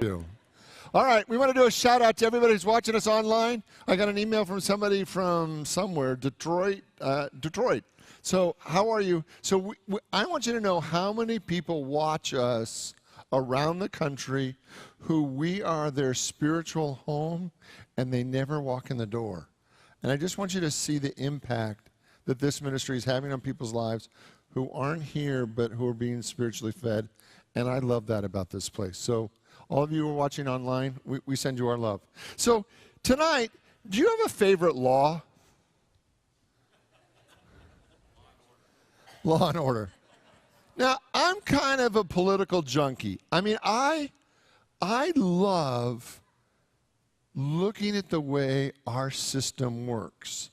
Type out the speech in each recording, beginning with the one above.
you. All right, we want to do a shout out to everybody who's watching us online. I got an email from somebody from somewhere, Detroit. So how are you? So I want you to know how many people watch us around the country who we are their spiritual home and they never walk in the door. And I just want you to see the impact that this ministry is having on people's lives who aren't here but who are being spiritually fed. And I love that about this place. So all of you who are watching online, we send you our love. So tonight, do you have a favorite law? Law and Order. Now, I'm kind of a political junkie. I mean, I love looking at the way our system works.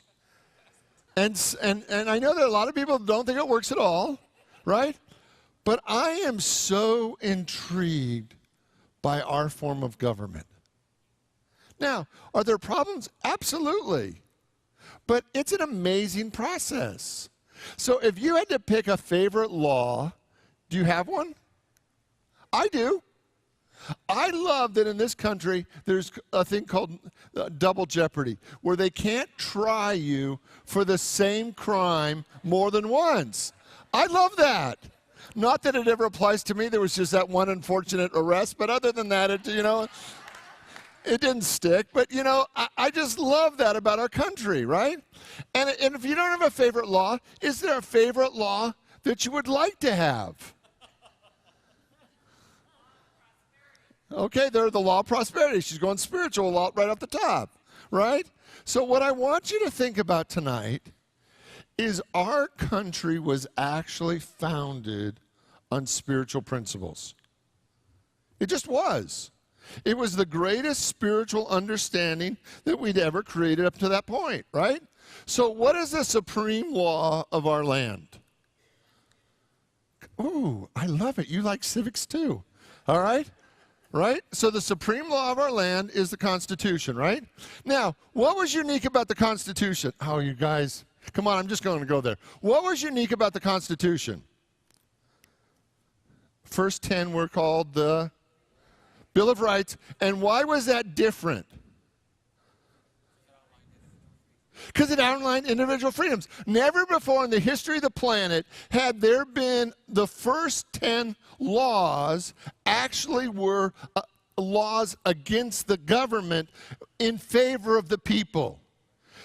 And I know that a lot of people don't think it works at all, right? But I am so intrigued by our form of government. Now, are there problems? Absolutely. But it's an amazing process. So if you had to pick a favorite law, do you have one? I do. I love that in this country there's a thing called double jeopardy, where they can't try you for the same crime more than once. I love that. Not that it ever applies to me. There was just that one unfortunate arrest. But other than that, it didn't stick. But, I just love that about our country, right? And if you don't have a favorite law, is there a favorite law that you would like to have? Okay, there's the law of prosperity. She's going spiritual law right off the top, right? So what I want you to think about tonight is our country was actually founded on spiritual principles. It just was. It was the greatest spiritual understanding that we'd ever created up to that point, right? So what is the supreme law of our land? Ooh, I love it. You like civics too, all right? Right? So the supreme law of our land is the Constitution, right? Now, what was unique about the Constitution? Oh, you guys, come on, I'm just going to go there. What was unique about the Constitution? First 10 were called the Bill of Rights. And why was that different? Because it outlined individual freedoms. Never before in the history of the planet had there been the first 10 laws actually were laws against the government in favor of the people.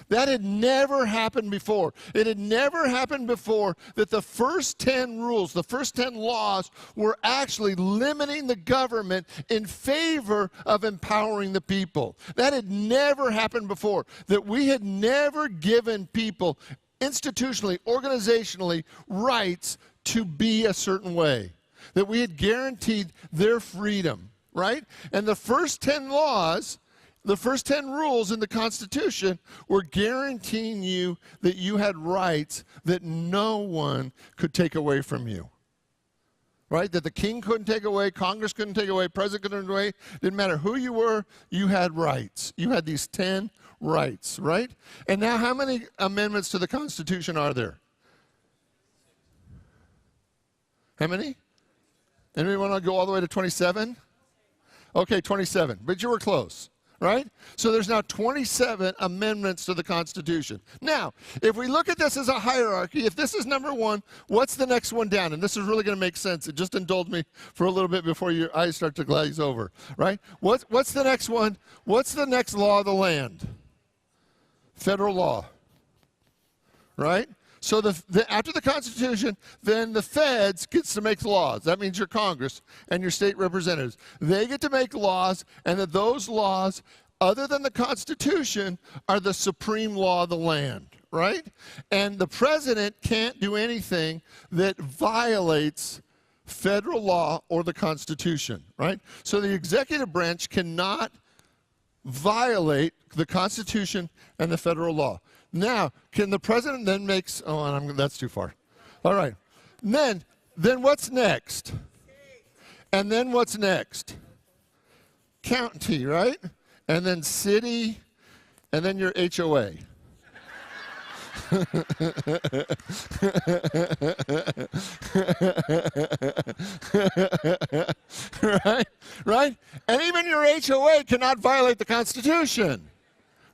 That had never happened before. It had never happened before that the first 10 rules, the first 10 laws were actually limiting the government in favor of empowering the people. That had never happened before. That we had never given people institutionally, organizationally, rights to be a certain way. That we had guaranteed their freedom, right? And the first 10 laws, the first 10 rules in the Constitution were guaranteeing you that you had rights that no one could take away from you. Right? That the king couldn't take away, Congress couldn't take away, president couldn't take away. Didn't matter who you were, you had rights. You had these 10 rights, right? And now how many amendments to the Constitution are there? How many? Anybody want to go all the way to 27? Okay, 27, but you were close. Right? So there's now 27 amendments to the Constitution. Now, if we look at this as a hierarchy, if this is number one, what's the next one down? And this is really going to make sense. It just indulge me for a little bit before your eyes start to glaze over. Right? What's the next one? What's the next law of the land? Federal law. Right? So after the Constitution, then the feds gets to make laws. That means your Congress and your state representatives. They get to make laws, and that those laws, other than the Constitution, are the supreme law of the land, right? And the president can't do anything that violates federal law or the Constitution, right? So the executive branch cannot violate the Constitution and the federal law. Now, can the president then make, that's too far. All right. Then what's next? And then what's next? County, right? And then city, and then your HOA. Right? Right? And even your HOA cannot violate the Constitution.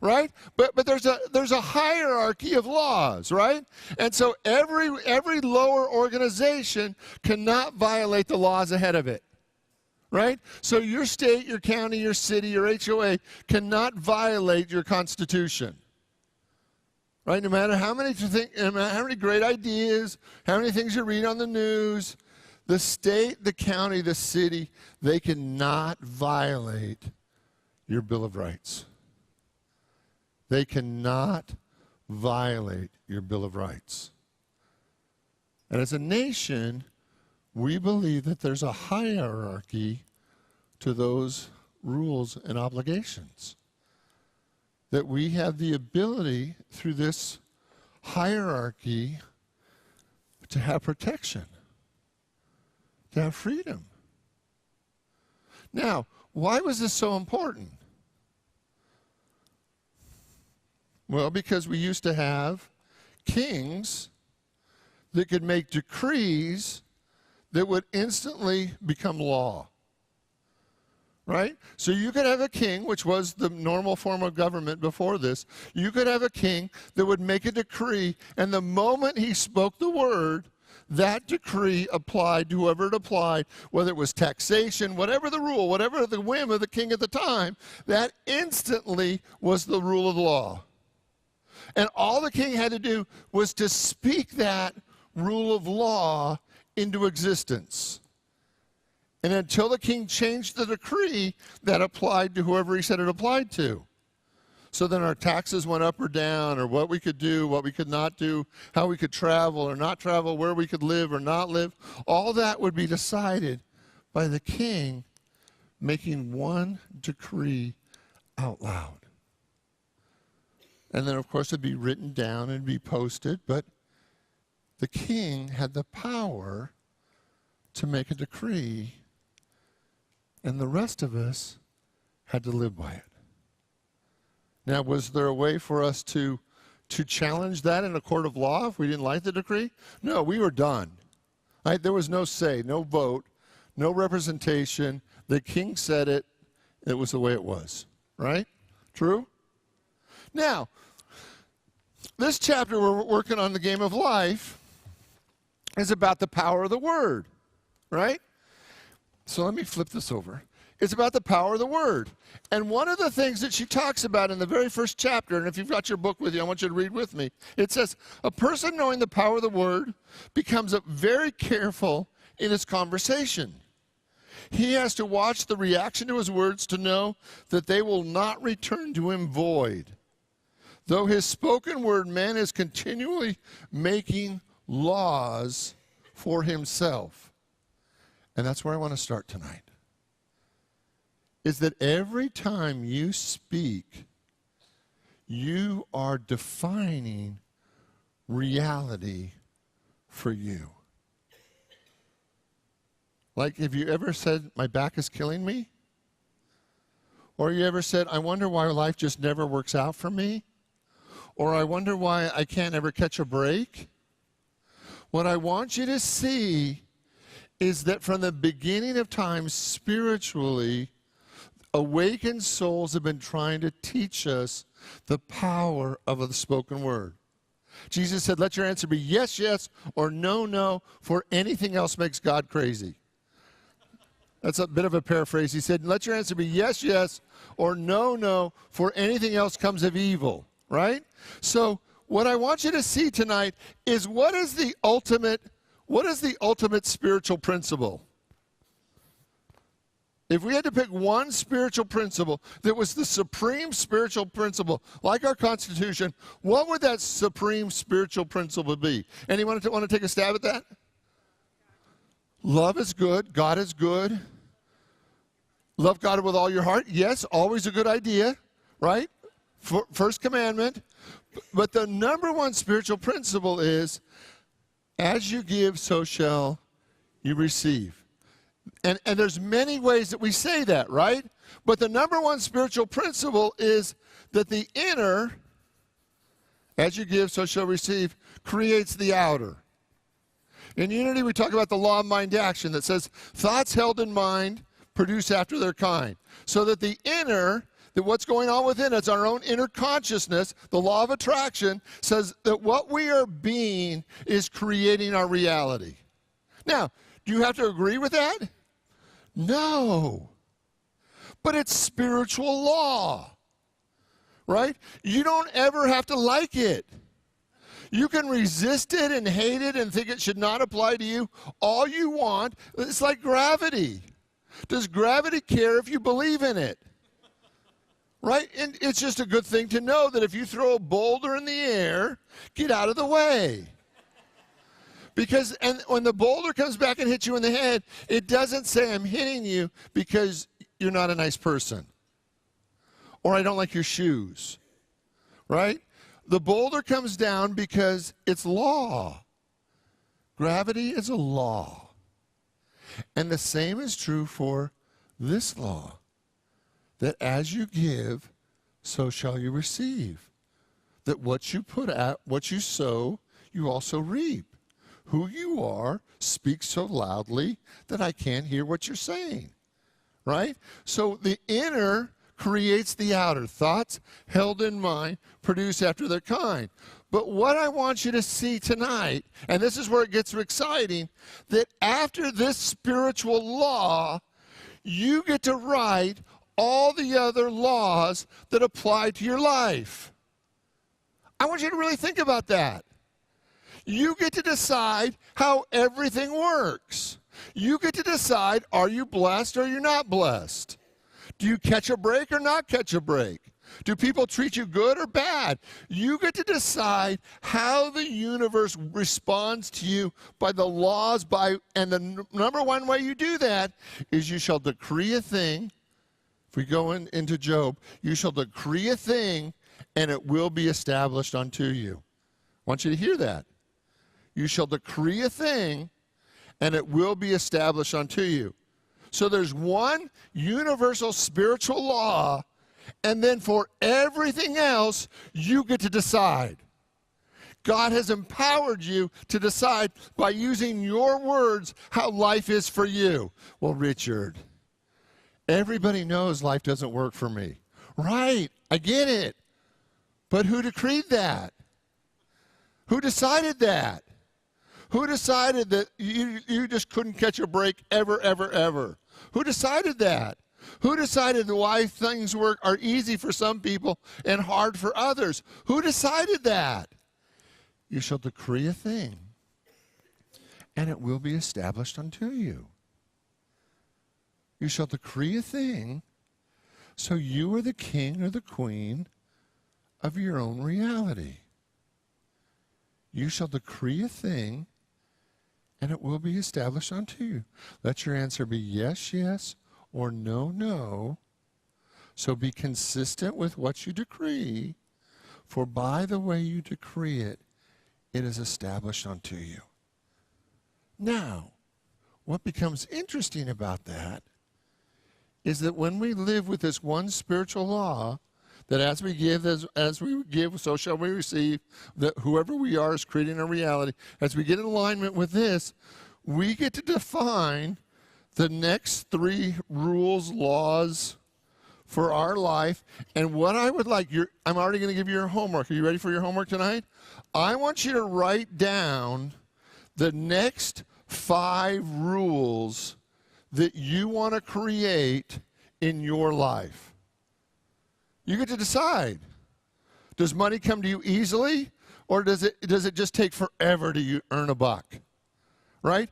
Right? But there's a hierarchy of laws, right? And so every lower organization cannot violate the laws ahead of it. Right? So your state, your county, your city, your HOA cannot violate your Constitution. Right? No matter how many great ideas, how many things you read on the news, the state, the county, the city, they cannot violate your Bill of Rights. They cannot violate your Bill of Rights. And as a nation, we believe that there's a hierarchy to those rules and obligations. That we have the ability through this hierarchy to have protection, to have freedom. Now, why was this so important? Well, because we used to have kings that could make decrees that would instantly become law. Right? So you could have a king, which was the normal form of government before this. You could have a king that would make a decree, and the moment he spoke the word, that decree applied to whoever it applied, whether it was taxation, whatever the rule, whatever the whim of the king at the time, that instantly was the rule of the law. And all the king had to do was to speak that rule of law into existence. And until the king changed the decree, that applied to whoever he said it applied to. So then our taxes went up or down, or what we could do, what we could not do, how we could travel or not travel, where we could live or not live. All that would be decided by the king making one decree out loud. And then, of course, it'd be written down and be posted, but the king had the power to make a decree, and the rest of us had to live by it. Now, was there a way for us to challenge that in a court of law if we didn't like the decree? No, we were done. Right? There was no say, no vote, no representation. The king said it. It was the way it was. Right? True? Now, this chapter we're working on, the game of life, is about the power of the word, right? So let me flip this over. It's about the power of the word. And one of the things that she talks about in the very first chapter, and if you've got your book with you, I want you to read with me. It says, a person knowing the power of the word becomes very careful in his conversation. He has to watch the reaction to his words to know that they will not return to him void. Though his spoken word, man is continually making laws for himself. And that's where I want to start tonight. Is that every time you speak, you are defining reality for you. Like, have you ever said, my back is killing me? Or you ever said, I wonder why life just never works out for me? Or I wonder why I can't ever catch a break? What I want you to see is that from the beginning of time, spiritually, awakened souls have been trying to teach us the power of the spoken word. Jesus said, let your answer be yes, yes, or no, no, for anything else makes God crazy. That's a bit of a paraphrase. He said, let your answer be yes, yes, or no, no, for anything else comes of evil. Right? So what I want you to see tonight is what is the ultimate spiritual principle? If we had to pick one spiritual principle that was the supreme spiritual principle, like our Constitution, what would that supreme spiritual principle be? Anyone want to take a stab at that? Love is good. God is good. Love God with all your heart. Yes, always a good idea, right? First commandment. But the number one spiritual principle is, as you give, so shall you receive. And there's many ways that we say that, right? But the number one spiritual principle is that the inner as you give, so shall receive, creates the outer. In unity, we talk about the law of mind action that says thoughts held in mind produce after their kind. So that the inner, that what's going on within us, our own inner consciousness, the law of attraction, says that what we are being is creating our reality. Now, do you have to agree with that? No. But it's spiritual law, right? You don't ever have to like it. You can resist it and hate it and think it should not apply to you all you want. It's like gravity. Does gravity care if you believe in it? Right? And it's just a good thing to know that if you throw a boulder in the air, get out of the way. Because and when the boulder comes back and hits you in the head, it doesn't say I'm hitting you because you're not a nice person. Or I don't like your shoes. Right? The boulder comes down because it's law. Gravity is a law. And the same is true for this law. That as you give, so shall you receive. That what you put out, what you sow, you also reap. Who you are speaks so loudly that I can't hear what you're saying. Right? So the inner creates the outer. Thoughts held in mind produce after their kind. But what I want you to see tonight, and this is where it gets exciting, that after this spiritual law, you get to write all the other laws that apply to your life. I want you to really think about that. You get to decide how everything works. You get to decide, are you blessed or you're not blessed? Do you catch a break or not catch a break? Do people treat you good or bad? You get to decide how the universe responds to you by the laws, and the number one way you do that is you shall decree a thing. If we go into Job, you shall decree a thing and it will be established unto you. I want you to hear that. You shall decree a thing and it will be established unto you. So there's one universal spiritual law, and then for everything else, you get to decide. God has empowered you to decide by using your words how life is for you. Well, Richard, everybody knows life doesn't work for me. Right, I get it. But who decreed that? Who decided that? Who decided that you just couldn't catch a break ever, ever, ever? Who decided that? Who decided why things are easy for some people and hard for others? Who decided that? You shall decree a thing, and it will be established unto you. You shall decree a thing, so you are the king or the queen of your own reality. You shall decree a thing, and it will be established unto you. Let your answer be yes, yes, or no, no. So be consistent with what you decree, for by the way you decree it, it is established unto you. Now, what becomes interesting about that is that when we live with this one spiritual law, that as we give, so shall we receive, that whoever we are is creating a reality. As we get in alignment with this, we get to define the next 3 rules, laws for our life. And what I would like, I'm already going to give you your homework. Are you ready for your homework tonight? I want you to write down the next 5 rules that you want to create in your life. You get to decide. Does money come to you easily, or does it just take forever to earn a buck? Right?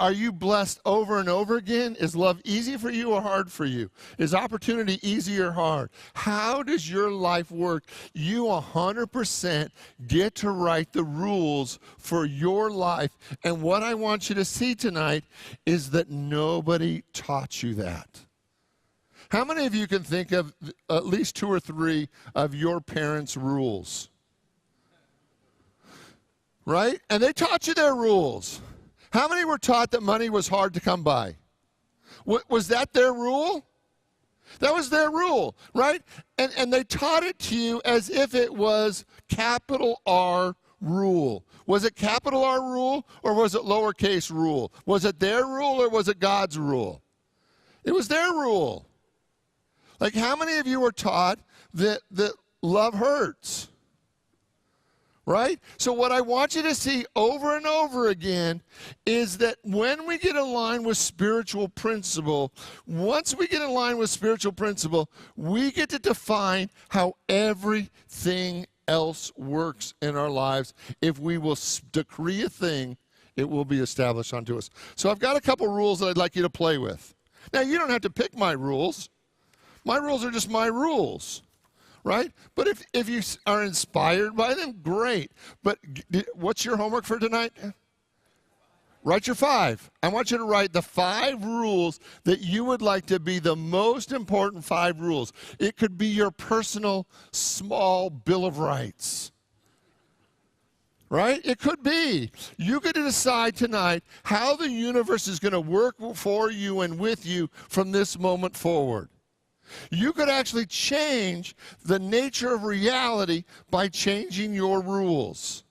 Are you blessed over and over again? Is love easy for you or hard for you? Is opportunity easy or hard? How does your life work? You 100% get to write the rules for your life. And what I want you to see tonight is that nobody taught you that. How many of you can think of at least 2 or 3 of your parents' rules? Right? And they taught you their rules. How many were taught that money was hard to come by? Was that their rule? That was their rule, right? And they taught it to you as if it was capital R rule. Was it capital R rule or was it lowercase rule? Was it their rule or was it God's rule? It was their rule. Like, how many of you were taught that love hurts? Right? So what I want you to see over and over again is that when we get aligned with spiritual principle, once we get aligned with spiritual principle, we get to define how everything else works in our lives. If we will decree a thing, it will be established unto us. So I've got a couple rules that I'd like you to play with. Now, you don't have to pick my rules. My rules are just my rules. Right? But if you are inspired by them, great. But what's your homework for tonight? Write your 5. I want you to write the 5 rules that you would like to be the most important 5 rules. It could be your personal small Bill of Rights. Right? It could be. You get to decide tonight how the universe is going to work for you and with you from this moment forward. You could actually change the nature of reality by changing your rules.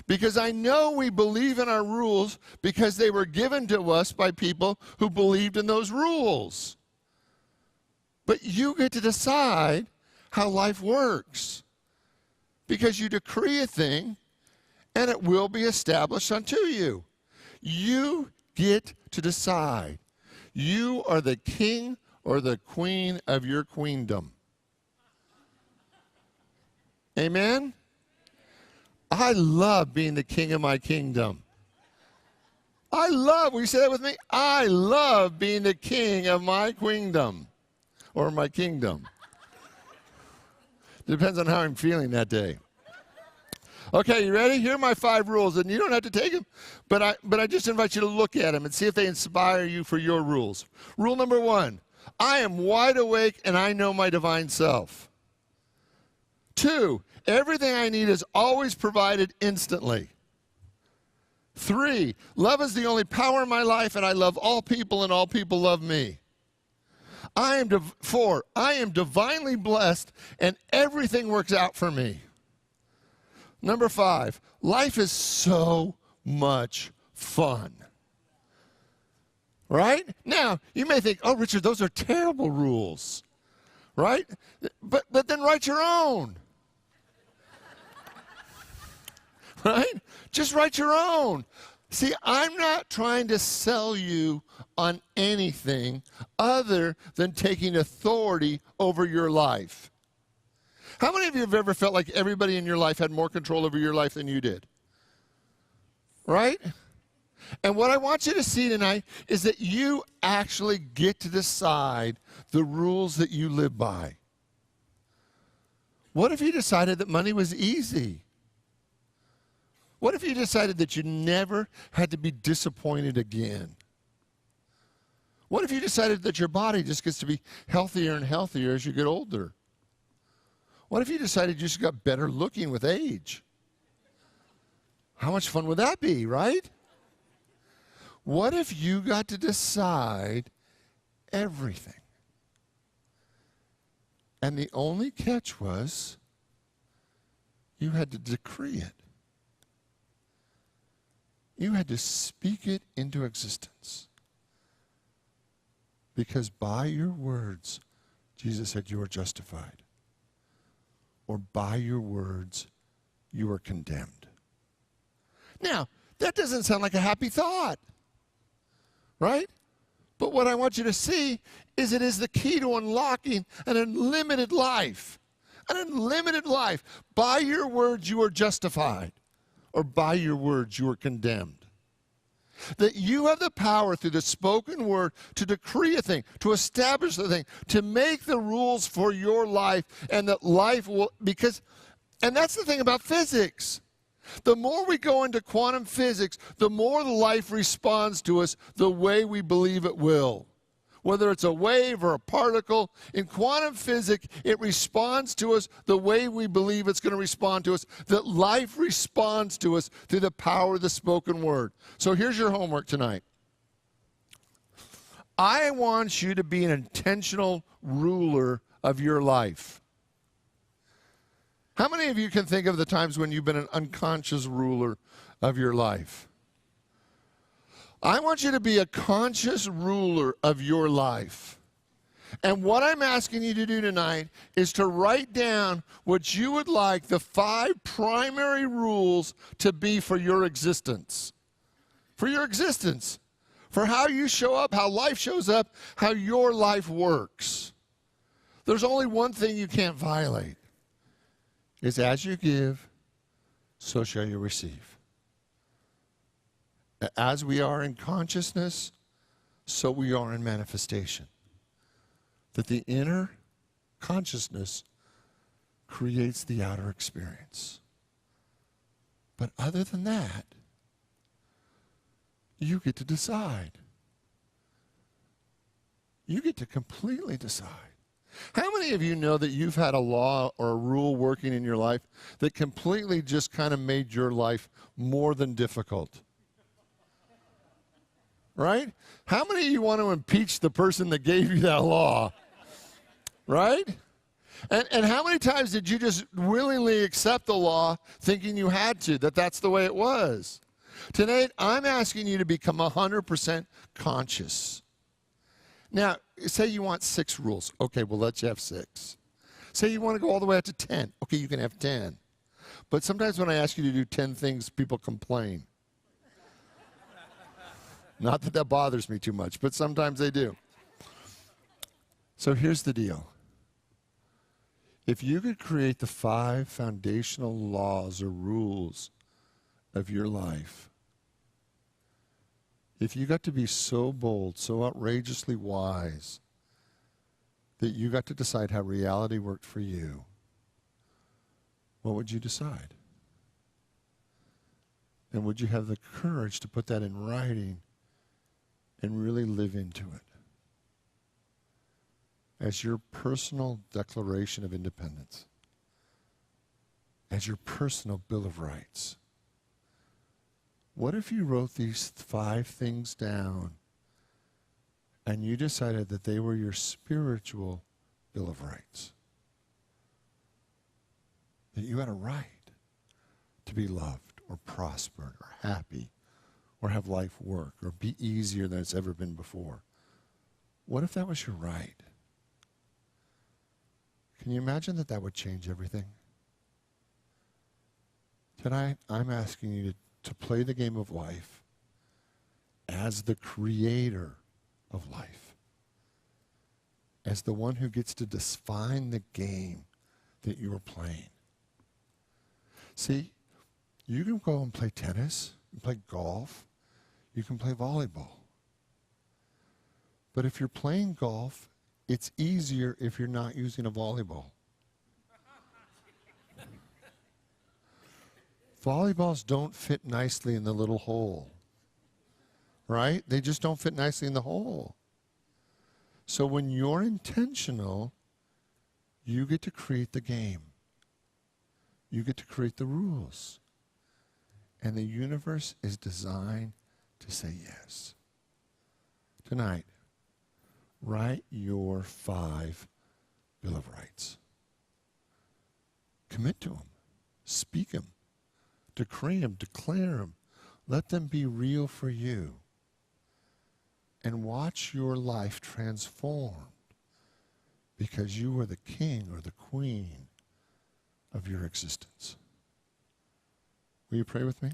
Because I know we believe in our rules because they were given to us by people who believed in those rules. But you get to decide how life works. Because you decree a thing and it will be established unto you. You get to decide. You are the king or the queen of your queendom. Amen? I love being the king of my kingdom. Will you say that with me? I love being the king of my queendom, or my kingdom. Depends on how I'm feeling that day. Okay, you ready? Here are my 5 rules, and you don't have to take them, but I just invite you to look at them and see if they inspire you for your rules. Rule number 1. I am wide awake and I know my divine self. 2, everything I need is always provided instantly. 3, love is the only power in my life and I love all people and all people love me. 4, I am divinely blessed and everything works out for me. Number 5, life is so much fun. Right? Now, you may think, oh, Richard, those are terrible rules. Right? But then write your own. Right? Just write your own. See, I'm not trying to sell you on anything other than taking authority over your life. How many of you have ever felt like everybody in your life had more control over your life than you did? Right? And what I want you to see tonight is that you actually get to decide the rules that you live by. What if you decided that money was easy? What if you decided that you never had to be disappointed again? What if you decided that your body just gets to be healthier and healthier as you get older? What if you decided you just got better looking with age? How much fun would that be, right? What if you got to decide everything? And the only catch was you had to decree it. You had to speak it into existence. Because by your words, Jesus said, you are justified. Or by your words, you are condemned. Now, that doesn't sound like a happy thought. Right? But what I want you to see is it is the key to unlocking an unlimited life. An unlimited life. By your words, you are justified. Or by your words, you are condemned. That you have the power through the spoken word to decree a thing, to establish the thing, to make the rules for your life, and that life will, and that's the thing about physics. The more we go into quantum physics, the more the life responds to us the way we believe it will. Whether it's a wave or a particle, in quantum physics, it responds to us the way we believe it's going to respond to us. That life responds to us through the power of the spoken word. So here's your homework tonight. I want you to be an intentional ruler of your life. How many of you can think of the times when you've been an unconscious ruler of your life? I want you to be a conscious ruler of your life. And what I'm asking you to do tonight is to write down what you would like the 5 primary rules to be for your existence. For your existence. For how you show up, how life shows up, how your life works. There's only one thing you can't violate. Is as you give, so shall you receive. As we are in consciousness, so we are in manifestation. That the inner consciousness creates the outer experience. But other than that, you get to decide. You get to completely decide. How many of you know that you've had a law or a rule working in your life that completely just kind of made your life more than difficult? Right? How many of you want to impeach the person that gave you that law? Right? And how many times did you just willingly accept the law thinking you had to, that that's the way it was? Tonight, I'm asking you to become 100% conscious. Now, say you want 6 rules. Okay, we'll let you have 6. Say you want to go all the way up to 10. Okay, you can have 10. But sometimes when I ask you to do 10 things, people complain. Not that that bothers me too much, but sometimes they do. So here's the deal. If you could create the 5 foundational laws or rules of your life, if you got to be so bold, so outrageously wise, that you got to decide how reality worked for you, what would you decide? And would you have the courage to put that in writing and really live into it as your personal declaration of independence, as your personal Bill of Rights? What if you wrote these 5 things down and you decided that they were your spiritual Bill of Rights? That you had a right to be loved or prospered or happy or have life work or be easier than it's ever been before. What if that was your right? Can you imagine that that would change everything? Tonight, I'm asking you to play the game of life as the creator of life, as the one who gets to define the game that you're playing. See, you can go and play tennis, you can play golf, you can play volleyball. But if you're playing golf, it's easier if you're not using a volleyball. Volleyballs don't fit nicely in the little hole, right? They just don't fit nicely in the hole. So when you're intentional, you get to create the game. You get to create the rules. And the universe is designed to say yes. Tonight, write your 5 Bill of Rights. Commit to them. Speak them. Decree them. Declare them. Let them be real for you. And watch your life transformed because you are the king or the queen of your existence. Will you pray with me?